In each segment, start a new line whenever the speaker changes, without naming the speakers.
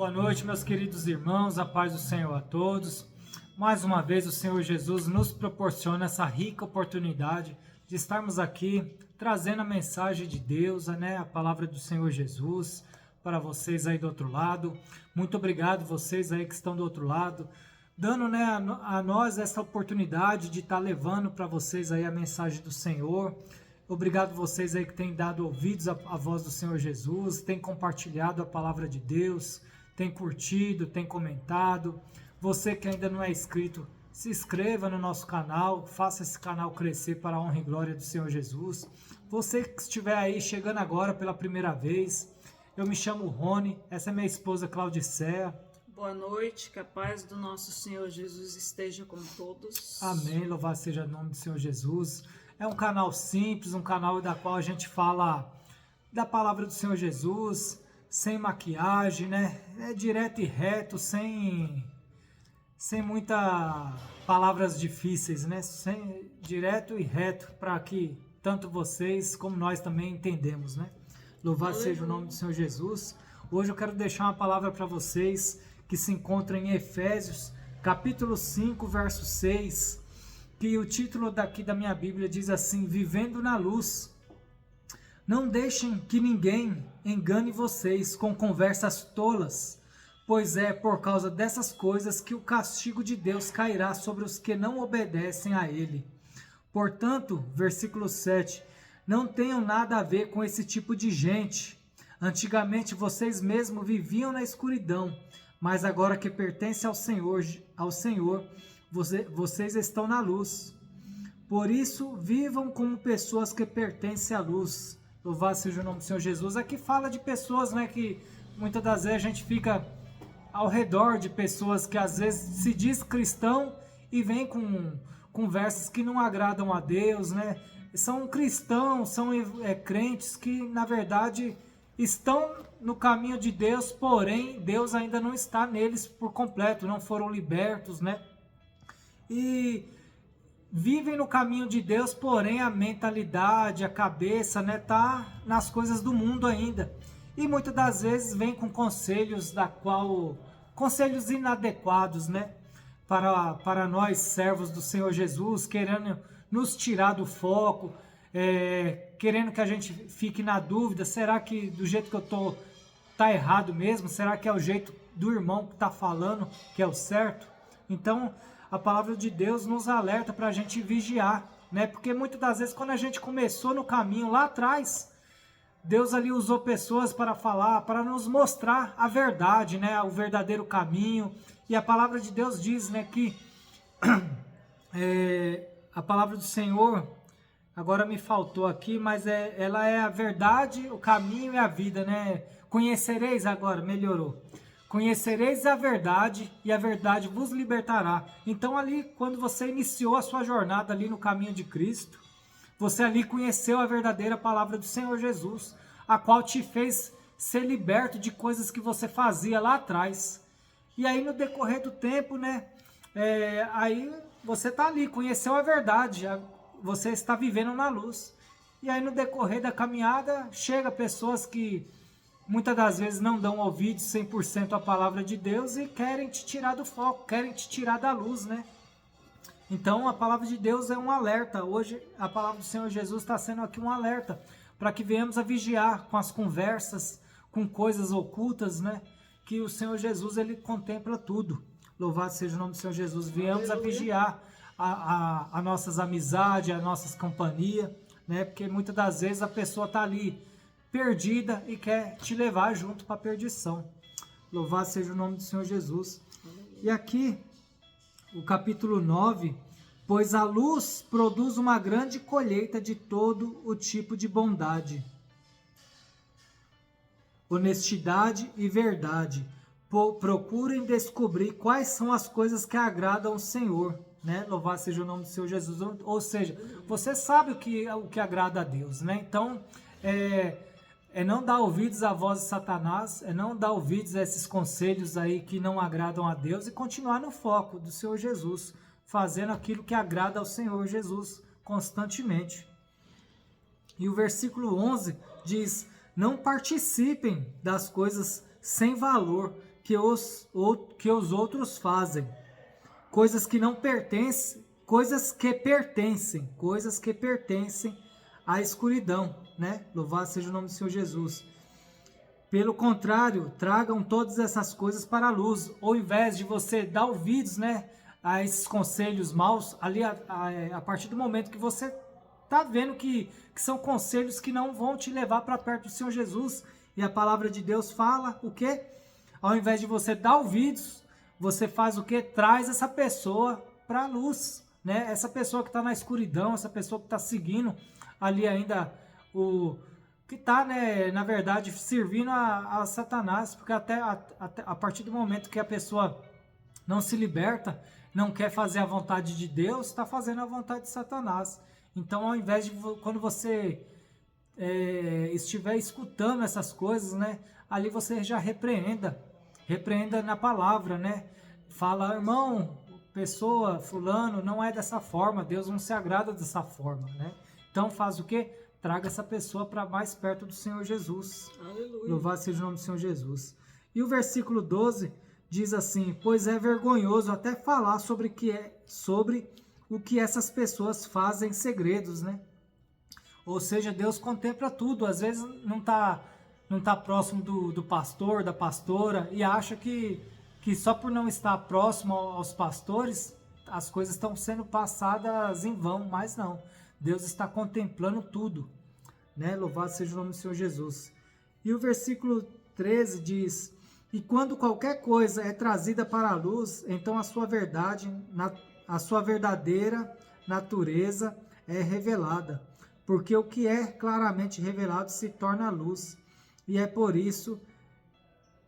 Boa noite, meus queridos irmãos, a paz do Senhor a todos. Mais uma vez o Senhor Jesus nos proporciona essa rica oportunidade de estarmos aqui trazendo a mensagem de Deus, a palavra do Senhor Jesus para vocês aí do outro lado. Muito obrigado vocês aí que estão do outro lado, dando a nós essa oportunidade de estar levando para vocês aí a mensagem do Senhor. Obrigado vocês aí que têm dado ouvidos à voz do Senhor Jesus, têm compartilhado a palavra de Deus, tem curtido, tem comentado. Você que ainda não é inscrito, se inscreva no nosso canal, faça esse canal crescer para a honra e glória do Senhor Jesus. Você que estiver aí chegando agora pela primeira vez, eu me chamo Rony, essa é minha esposa Claudicea.
Boa noite, que a paz do nosso Senhor Jesus esteja com todos.
Amém, louvado seja o nome do Senhor Jesus. É um canal simples, um canal da qual a gente fala da palavra do Senhor Jesus, sem maquiagem, É direto e reto, sem muitas palavras difíceis, Direto e reto, para que tanto vocês como nós também entendemos, Louvado seja o nome do Senhor Jesus. Hoje eu quero deixar uma palavra para vocês que se encontra em Efésios, capítulo 5, verso 6, que o título daqui da minha Bíblia diz assim: Vivendo na luz. Não deixem que ninguém engane vocês com conversas tolas, pois é por causa dessas coisas que o castigo de Deus cairá sobre os que não obedecem a Ele. Portanto, versículo 7, não tenham nada a ver com esse tipo de gente. Antigamente vocês mesmos viviam na escuridão, mas agora que pertencem ao Senhor, vocês estão na luz. Por isso, vivam como pessoas que pertencem à luz. Louvado seja o nome do Senhor Jesus. Aqui fala de pessoas, que muitas das vezes a gente fica ao redor de pessoas que às vezes se diz cristão e vem com conversas que não agradam a Deus, São cristãos, são crentes que na verdade estão no caminho de Deus, porém Deus ainda não está neles por completo, não foram libertos, E vivem no caminho de Deus, porém a mentalidade, a cabeça, tá nas coisas do mundo ainda. E muitas das vezes vem com conselhos conselhos inadequados, para nós servos do Senhor Jesus, querendo nos tirar do foco, querendo que a gente fique na dúvida, será que do jeito que eu tô tá errado mesmo? Será que é o jeito do irmão que tá falando que é o certo? Então, a palavra de Deus nos alerta para a gente vigiar, Porque muitas das vezes quando a gente começou no caminho lá atrás, Deus ali usou pessoas para falar, para nos mostrar a verdade, o verdadeiro caminho. E a palavra de Deus diz, que a palavra do Senhor, agora me faltou aqui, mas ela é a verdade, o caminho e a vida, Conhecereis agora, melhorou. Conhecereis a verdade e a verdade vos libertará. Então ali, quando você iniciou a sua jornada ali no caminho de Cristo, você ali conheceu a verdadeira palavra do Senhor Jesus, a qual te fez ser liberto de coisas que você fazia lá atrás. E aí no decorrer do tempo, aí você está ali, conheceu a verdade, você está vivendo na luz. E aí no decorrer da caminhada, chega pessoas que muitas das vezes não dão ouvidos 100% à palavra de Deus e querem te tirar do foco, querem te tirar da luz, Então a palavra de Deus é um alerta. Hoje a palavra do Senhor Jesus está sendo aqui um alerta para que venhamos a vigiar com as conversas, com coisas ocultas, Que o Senhor Jesus ele contempla tudo. Louvado seja o nome do Senhor Jesus. Venhamos a vigiar a nossas amizades, a nossas companhias, Porque muitas das vezes a pessoa está ali perdida e quer te levar junto para a perdição. Louvado seja o nome do Senhor Jesus. E aqui, o capítulo 9, pois a luz produz uma grande colheita de todo o tipo de bondade, honestidade e verdade. Procurem descobrir quais são as coisas que agradam ao Senhor, Louvado seja o nome do Senhor Jesus. Ou seja, você sabe o que agrada a Deus, Então, é não dar ouvidos à voz de Satanás, é não dar ouvidos a esses conselhos aí que não agradam a Deus e continuar no foco do Senhor Jesus, fazendo aquilo que agrada ao Senhor Jesus constantemente. E o versículo 11 diz: não participem das coisas sem valor que os outros fazem, coisas que não pertencem, coisas que pertencem à escuridão, né? Louvado seja o nome do Senhor Jesus. Pelo contrário, tragam todas essas coisas para a luz, ao invés de você dar ouvidos, né, a esses conselhos maus, ali a partir do momento que você está vendo que são conselhos que não vão te levar para perto do Senhor Jesus, e a palavra de Deus fala o quê? Ao invés de você dar ouvidos, você faz o quê? Traz essa pessoa para a luz, né? Essa pessoa que está na escuridão, essa pessoa que está seguindo ali ainda que está, né, na verdade, servindo a Satanás, porque até a partir do momento que a pessoa não se liberta, não quer fazer a vontade de Deus, está fazendo a vontade de Satanás. Então, ao invés de, quando você estiver escutando essas coisas, né, ali você já repreenda na palavra, né? Fala, irmão, pessoa, fulano, não é dessa forma, Deus não se agrada dessa forma, né? Então faz o quê? Traga essa pessoa para mais perto do Senhor Jesus.
Aleluia.
Louvado seja o nome do Senhor Jesus. E o versículo 12 diz assim: pois é vergonhoso até falar sobre o que essas pessoas fazem em segredos, né? Ou seja, Deus contempla tudo. Às vezes não tá próximo do pastor, da pastora, e acha que só por não estar próximo aos pastores, as coisas estão sendo passadas em vão, mas não. Deus está contemplando tudo, né? Louvado seja o nome do Senhor Jesus. E o versículo 13 diz: e quando qualquer coisa é trazida para a luz, então a sua verdadeira natureza é revelada, porque o que é claramente revelado se torna luz. E é por isso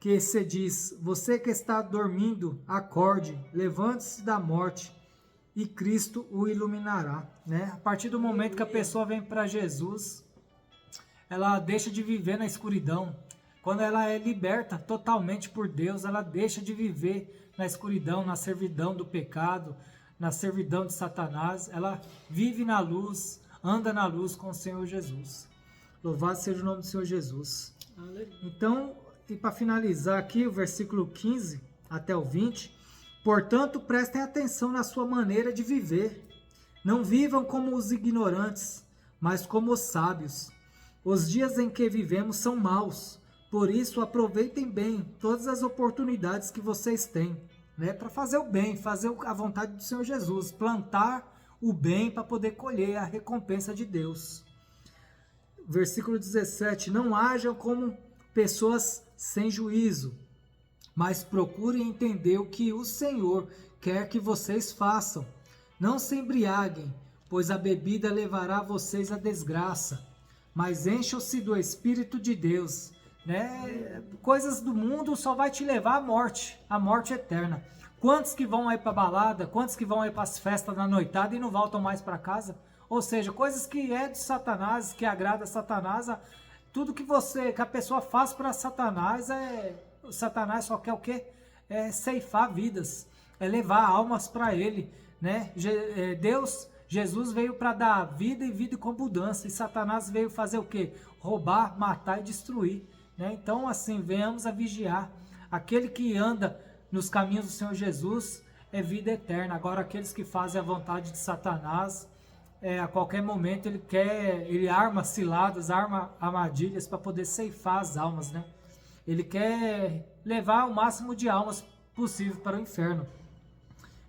que se diz: você que está dormindo, acorde, levante-se da morte, e Cristo o iluminará, né? A partir do momento que a pessoa vem para Jesus, ela deixa de viver na escuridão. Quando ela é liberta totalmente por Deus, ela deixa de viver na escuridão, na servidão do pecado, na servidão de Satanás. Ela vive na luz, anda na luz com o Senhor Jesus. Louvado seja o nome do Senhor Jesus. Então, e para finalizar aqui, o versículo 15 até o 20, portanto, prestem atenção na sua maneira de viver. Não vivam como os ignorantes, mas como os sábios. Os dias em que vivemos são maus, por isso aproveitem bem todas as oportunidades que vocês têm, né, para fazer o bem, fazer a vontade do Senhor Jesus, plantar o bem para poder colher a recompensa de Deus. Versículo 17, não hajam como pessoas sem juízo, mas procurem entender o que o Senhor quer que vocês façam. Não se embriaguem, pois a bebida levará vocês à desgraça, mas encham-se do Espírito de Deus, né? Coisas do mundo só vai te levar à morte eterna. Quantos que vão aí para balada, quantos que vão aí para as festas da noitada e não voltam mais para casa? Ou seja, coisas que é de Satanás, que agrada a Satanás, tudo que a pessoa faz para Satanás, Satanás só quer o quê? É ceifar vidas, é levar almas para ele, né? Jesus veio para dar vida e vida com abundância, e Satanás veio fazer o quê? Roubar, matar e destruir, né? Então, assim, venhamos a vigiar. Aquele que anda nos caminhos do Senhor Jesus é vida eterna. Agora, aqueles que fazem a vontade de Satanás, a qualquer momento ele arma ciladas, arma armadilhas para poder ceifar as almas, né? Ele quer levar o máximo de almas possível para o inferno.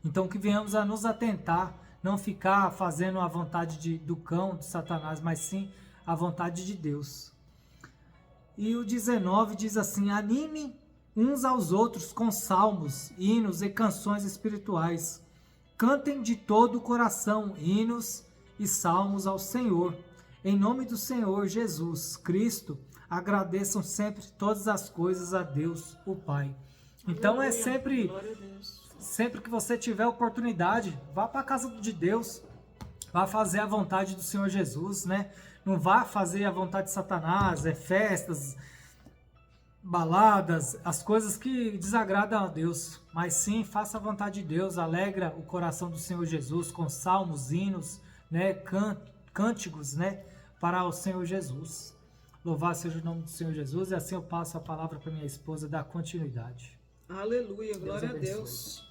Então que venhamos a nos atentar, não ficar fazendo a vontade do cão, de Satanás, mas sim a vontade de Deus. E o 19 diz assim: animem uns aos outros com salmos, hinos e canções espirituais. Cantem de todo o coração hinos e salmos ao Senhor. Em nome do Senhor Jesus Cristo, agradeçam sempre todas as coisas a Deus, o Pai. Então é sempre que você tiver oportunidade, vá para a casa de Deus, vá fazer a vontade do Senhor Jesus, né? Não vá fazer a vontade de Satanás, festas, baladas, as coisas que desagradam a Deus, mas sim faça a vontade de Deus, alegra o coração do Senhor Jesus com salmos, hinos, né, cânticos, né, para o Senhor Jesus. Louvado seja o nome do Senhor Jesus, e assim eu passo a palavra para minha esposa dar continuidade.
Aleluia, glória a
abençoe.
Deus.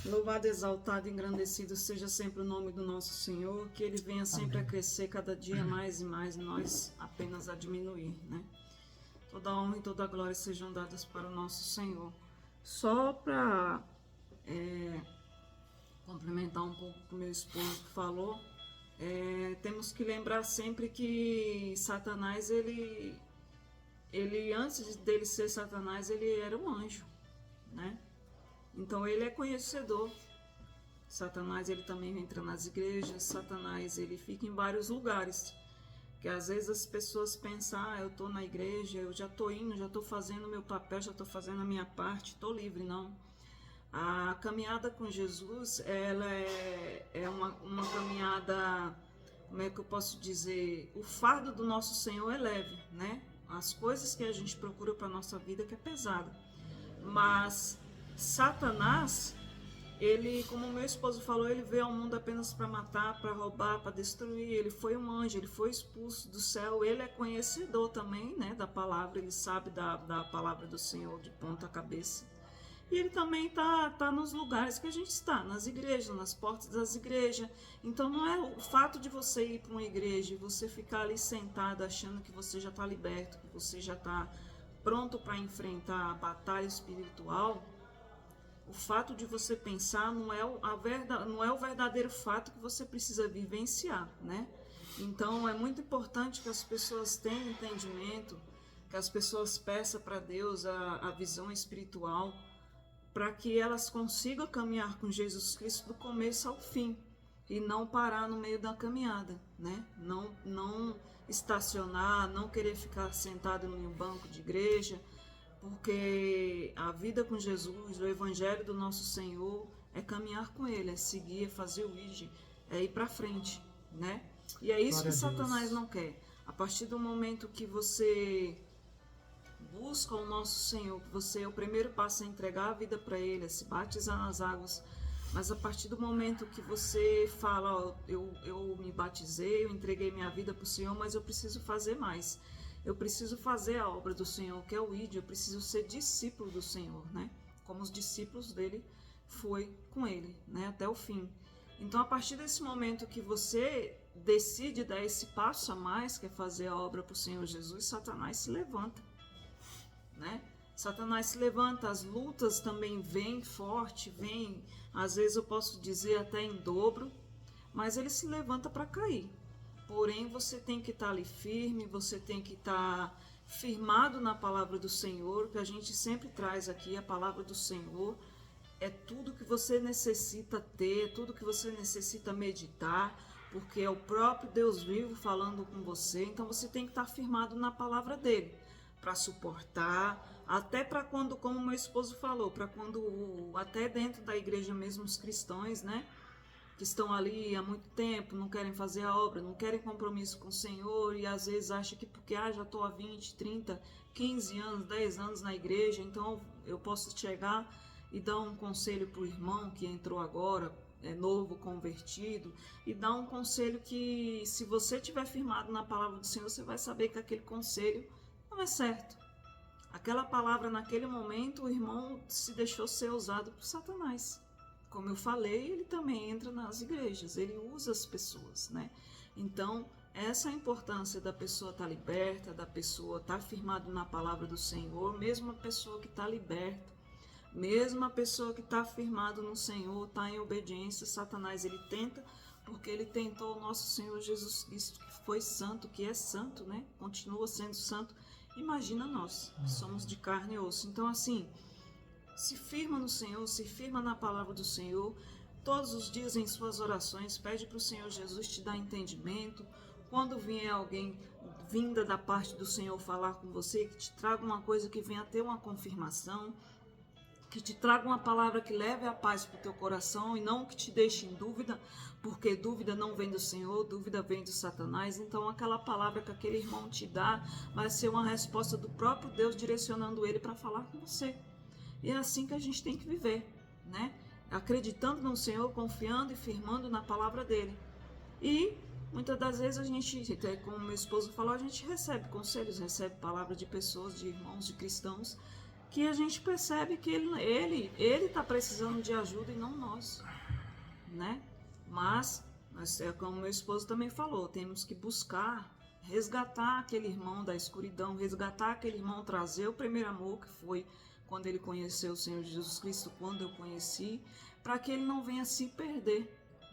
Louvado, exaltado, engrandecido seja sempre o nome do nosso Senhor, que Ele venha sempre a crescer cada dia mais e mais, e nós apenas a diminuir, né? Toda a honra e toda a glória sejam dadas para o nosso Senhor. Só para complementar um pouco o que o meu esposo falou, temos que lembrar sempre que Satanás, ele antes dele ser Satanás, ele era um anjo, né? Então ele é conhecedor. Satanás, ele também entra nas igrejas. Satanás, ele fica em vários lugares, que às vezes as pessoas pensam, eu estou na igreja, eu já estou indo, já estou fazendo o meu papel, já estou fazendo a minha parte, estou livre. Não. A caminhada com Jesus, ela é uma caminhada, como é que eu posso dizer, o fardo do nosso Senhor é leve, né? As coisas que a gente procura para a nossa vida que é pesada. Mas Satanás, ele, como meu esposo falou, ele veio ao mundo apenas para matar, para roubar, para destruir. Ele foi um anjo, ele foi expulso do céu. Ele é conhecedor também, né, da palavra, ele sabe da palavra do Senhor de ponta a cabeça. E ele também tá nos lugares que a gente está, nas igrejas, nas portas das igrejas. Então não é o fato de você ir para uma igreja e você ficar ali sentado achando que você já está liberto, que você já está pronto para enfrentar a batalha espiritual. O fato de você pensar não é o verdadeiro fato que você precisa vivenciar, né? Então é muito importante que as pessoas tenham entendimento, que as pessoas peçam para Deus a visão espiritual, para que elas consigam caminhar com Jesus Cristo do começo ao fim e não parar no meio da caminhada, né? Não estacionar, não querer ficar sentado em um banco de igreja, porque a vida com Jesus, o evangelho do nosso Senhor é caminhar com Ele, é seguir, é fazer o ide, é ir para frente, né? E é isso que Satanás não quer. A partir do momento que você busca o nosso Senhor, o primeiro passo é entregar a vida para Ele, é se batizar nas águas. Mas a partir do momento que você fala, eu me batizei, eu entreguei minha vida para o Senhor, mas eu preciso fazer mais. Eu preciso fazer a obra do Senhor, que é o ID, eu preciso ser discípulo do Senhor, né? Como os discípulos dele foi com ele, né? Até o fim. Então, a partir desse momento que você decide dar esse passo a mais, que é fazer a obra para o Senhor Jesus, Satanás se levanta, né? Satanás se levanta, as lutas também vêm forte, vêm, às vezes eu posso dizer até em dobro, mas ele se levanta para cair. Porém, você tem que estar ali firme, você tem que estar firmado na palavra do Senhor, que a gente sempre traz aqui, a palavra do Senhor é tudo que você necessita ter, é tudo que você necessita meditar, porque é o próprio Deus vivo falando com você, então você tem que estar firmado na palavra dele, para suportar, até para quando, como meu esposo falou, para quando, até dentro da igreja mesmo, os cristãos, né, que estão ali há muito tempo, não querem fazer a obra, não querem compromisso com o Senhor e às vezes acham que porque já estou há 20, 30, 15 anos, 10 anos na igreja, então eu posso chegar e dar um conselho para o irmão que entrou agora, é novo, convertido, e dar um conselho que, se você estiver firmado na palavra do Senhor, você vai saber que aquele conselho não é certo. Aquela palavra, naquele momento, o irmão se deixou ser usado por Satanás. Como eu falei, ele também entra nas igrejas, ele usa as pessoas, né? Então, essa é a importância da pessoa estar liberta, da pessoa estar firmada na palavra do Senhor, mesmo a pessoa que está liberta, mesmo a pessoa que está firmada no Senhor, está em obediência, Satanás, ele tenta, porque ele tentou o nosso Senhor Jesus Cristo, que foi santo, que é santo, né? Continua sendo santo. Imagina nós, que somos de carne e osso. Então, assim, se firma no Senhor, se firma na palavra do Senhor, todos os dias em suas orações, pede para o Senhor Jesus te dar entendimento. Quando vier alguém vinda da parte do Senhor falar com você, que te traga uma coisa que venha ter uma confirmação, que te traga uma palavra que leve a paz para o teu coração e não que te deixe em dúvida, porque dúvida não vem do Senhor, dúvida vem do Satanás. Então aquela palavra que aquele irmão te dá vai ser uma resposta do próprio Deus direcionando ele para falar com você. E é assim que a gente tem que viver, né? Acreditando no Senhor, confiando e firmando na palavra dele. E muitas das vezes a gente, como meu esposo falou, a gente recebe conselhos, recebe palavras de pessoas, de irmãos, de cristãos, que a gente percebe que ele está precisando de ajuda e não nós, né? Mas, como meu esposo também falou, temos que buscar resgatar aquele irmão da escuridão, resgatar aquele irmão, trazer o primeiro amor que foi quando ele conheceu o Senhor Jesus Cristo, quando eu conheci, para que ele não venha se perder,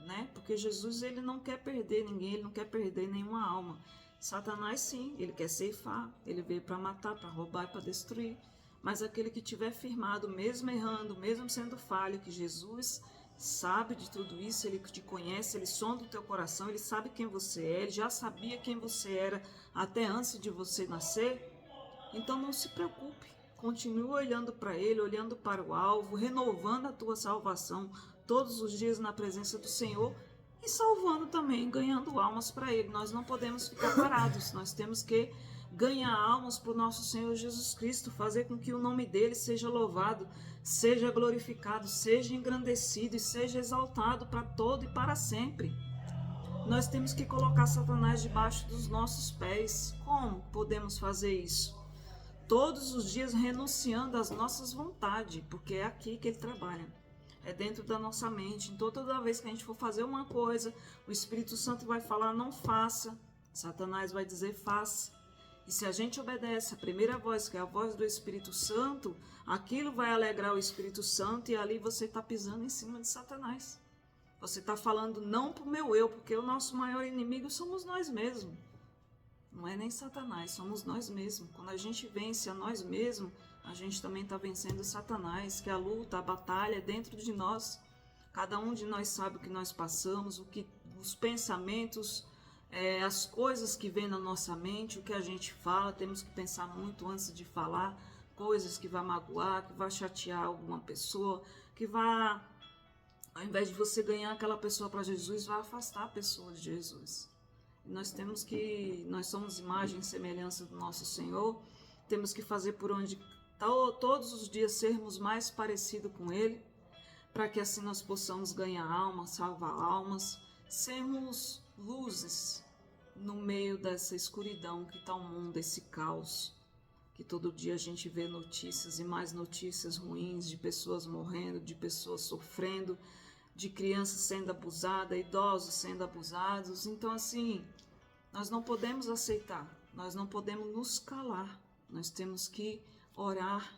né? Porque Jesus, ele não quer perder ninguém, ele não quer perder nenhuma alma. Satanás, sim, ele quer ceifar, ele veio para matar, para roubar e para destruir. Mas aquele que tiver firmado, mesmo errando, mesmo sendo falho, que Jesus sabe de tudo isso, ele te conhece, ele sonda o teu coração, ele sabe quem você é, ele já sabia quem você era até antes de você nascer. Então não se preocupe, continue olhando para ele, olhando para o alvo, renovando a tua salvação todos os dias na presença do Senhor e salvando também, ganhando almas para ele. Nós não podemos ficar parados, nós temos que ganhar almas para o nosso Senhor Jesus Cristo, fazer com que o nome dele seja louvado, seja glorificado, seja engrandecido e seja exaltado para todo e para sempre. Nós temos que colocar Satanás debaixo dos nossos pés. Como podemos fazer isso? Todos os dias renunciando às nossas vontades, porque é aqui que ele trabalha. É dentro da nossa mente. Então toda vez que a gente for fazer uma coisa, o Espírito Santo vai falar não faça, Satanás vai dizer faça. E se a gente obedece a primeira voz, que é a voz do Espírito Santo, aquilo vai alegrar o Espírito Santo e ali você está pisando em cima de Satanás. Você está falando não para o meu eu, porque o nosso maior inimigo somos nós mesmos. Não é nem Satanás, somos nós mesmos. Quando a gente vence a nós mesmos, a gente também está vencendo Satanás, que a luta, a batalha é dentro de nós. Cada um de nós sabe o que nós passamos, os pensamentos, as coisas que vêm na nossa mente, o que a gente fala, temos que pensar muito antes de falar, coisas que vai magoar, que vai chatear alguma pessoa, que vai, ao invés de você ganhar aquela pessoa para Jesus, vai afastar a pessoa de Jesus. E nós somos imagem e semelhança do nosso Senhor, temos que fazer por onde todos os dias sermos mais parecidos com Ele, para que assim nós possamos ganhar almas, salvar almas, sermos luzes no meio dessa escuridão que está o mundo, esse caos, que todo dia a gente vê notícias e mais notícias ruins de pessoas morrendo, de pessoas sofrendo, de crianças sendo abusadas, idosos sendo abusados. Então assim, nós não podemos aceitar, nós não podemos nos calar, nós temos que orar,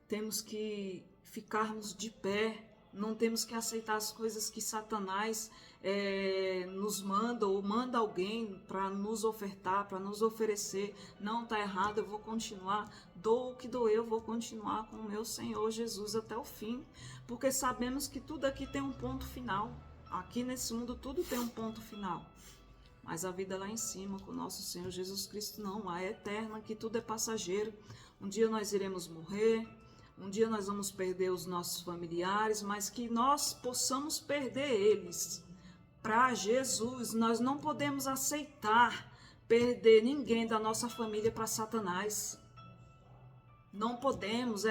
temos que ficarmos de pé, não temos que aceitar as coisas que Satanás nos manda ou manda alguém para nos ofertar, para nos oferecer. Não está errado, eu vou continuar, dou o que doer, eu vou continuar com o meu Senhor Jesus até o fim, porque sabemos que tudo aqui tem um ponto final. Aqui nesse mundo tudo tem um ponto final, mas a vida lá em cima com o nosso Senhor Jesus Cristo não, a eterna, que tudo é passageiro. Um dia nós iremos morrer, um dia nós vamos perder os nossos familiares, mas que nós possamos perder eles para Jesus. Nós não podemos aceitar perder ninguém da nossa família para Satanás. Não podemos.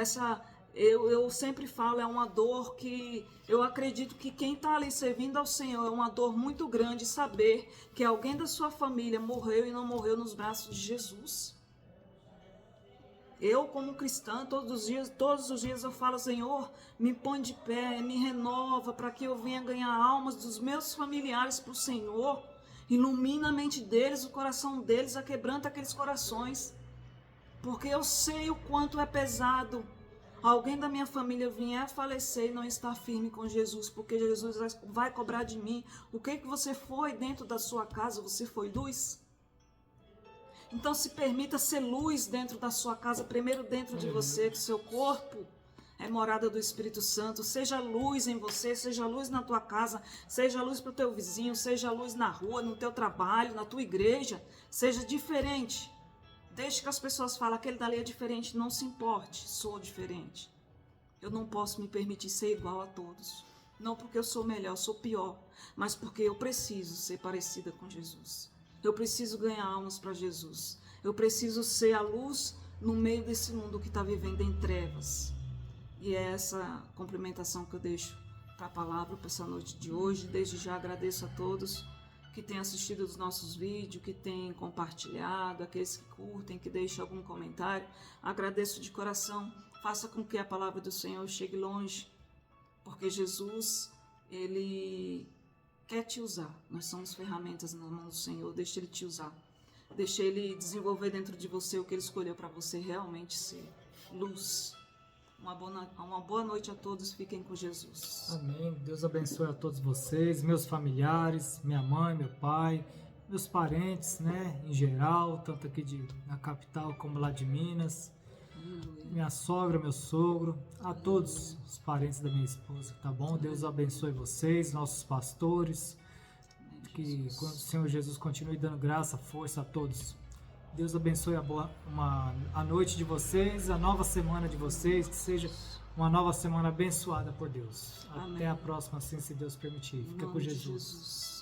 Eu sempre falo, é uma dor que eu acredito que quem está ali servindo ao Senhor é uma dor muito grande saber que alguém da sua família morreu e não morreu nos braços de Jesus. Eu, como cristã, todos os dias eu falo, Senhor, me põe de pé, me renova para que eu venha ganhar almas dos meus familiares para o Senhor. Ilumina a mente deles, o coração deles, aquebranta aqueles corações. Porque eu sei o quanto é pesado alguém da minha família vier a falecer e não estar firme com Jesus, porque Jesus vai cobrar de mim. O que você foi dentro da sua casa? Você foi luz? Então se permita ser luz dentro da sua casa, primeiro dentro de você, que seu corpo é morada do Espírito Santo. Seja luz em você, seja luz na tua casa, seja luz para o teu vizinho, seja luz na rua, no teu trabalho, na tua igreja. Seja diferente. Deixe que as pessoas falem, aquele dali é diferente, não se importe, sou diferente. Eu não posso me permitir ser igual a todos. Não porque eu sou melhor, eu sou pior, mas porque eu preciso ser parecida com Jesus. Eu preciso ganhar almas para Jesus. Eu preciso ser a luz no meio desse mundo que está vivendo em trevas. E é essa complementação que eu deixo para a palavra, para essa noite de hoje. Desde já agradeço a todos que têm assistido os nossos vídeos, que têm compartilhado, aqueles que curtem, que deixam algum comentário. Agradeço de coração Faça com que a palavra do Senhor chegue longe, porque Jesus, Ele quer te usar. Nós somos ferramentas na mão do Senhor. Deixa Ele te usar. Deixa Ele desenvolver dentro de você o que Ele escolheu para você realmente ser. Luz. Uma boa noite a todos. Fiquem com Jesus.
Amém. Deus abençoe a todos vocês, meus familiares, minha mãe, meu pai, meus parentes, né, em geral, tanto aqui na capital como lá de Minas.
Aleluia.
Minha sogra, meu sogro, a todos os parentes da minha esposa, tá bom? Deus abençoe vocês, nossos pastores, que o Senhor Jesus continue dando graça, força a todos. Deus abençoe a noite de vocês, a nova semana de vocês, que seja uma nova semana abençoada por Deus.
Amém.
Até a próxima, assim, se Deus permitir. Fica com Jesus.